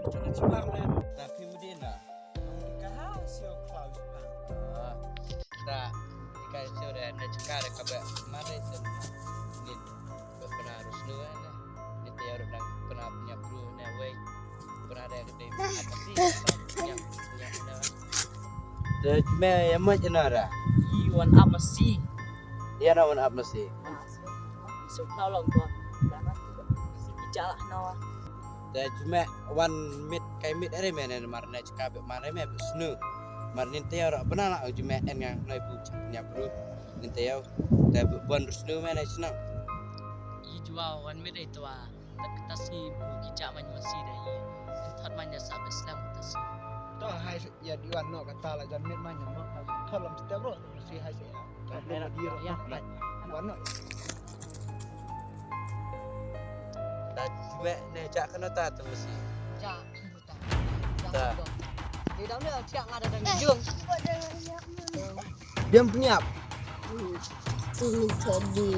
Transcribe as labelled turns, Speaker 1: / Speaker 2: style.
Speaker 1: Jangan Jepang men.
Speaker 2: Tapi Medina.
Speaker 1: Nikah hasil Klaus Jepang.
Speaker 2: Tak dikasih udah ada cekar kabar kemarin sen. Ini pernah harus dua nah. Ini tiar udah pernah punya bro nah way. Pernah ada gede apa sih? Punya nah. Dajme yang macam mana?
Speaker 3: Iwan apa sih?
Speaker 2: Dia nawan apa sih?
Speaker 3: So nolong gua. Dapat juga. Si bicara nawa.
Speaker 2: Dajme one mid kai mid ere menen marna cekabe marna me snu. Marnin tiar benar nak jme en yang noi bu punya bro. Nin tiar da buan snu menen senang.
Speaker 3: I jual wan me itu ah. Tak kita si buki cak man masih dah i. Thot man ya sabe Islam kita si.
Speaker 1: Toh hai ya di wan no kata la jan mit man no. Tolong setiap ro si hai ya. Kalau dia
Speaker 3: Ya,
Speaker 1: wan no.
Speaker 2: Dajme ne cak kena ta tu mesti.
Speaker 3: cak buta.
Speaker 2: Tak.
Speaker 3: Di dalam dia cak ngada dan jung.
Speaker 1: Dia punya
Speaker 4: Ini tadi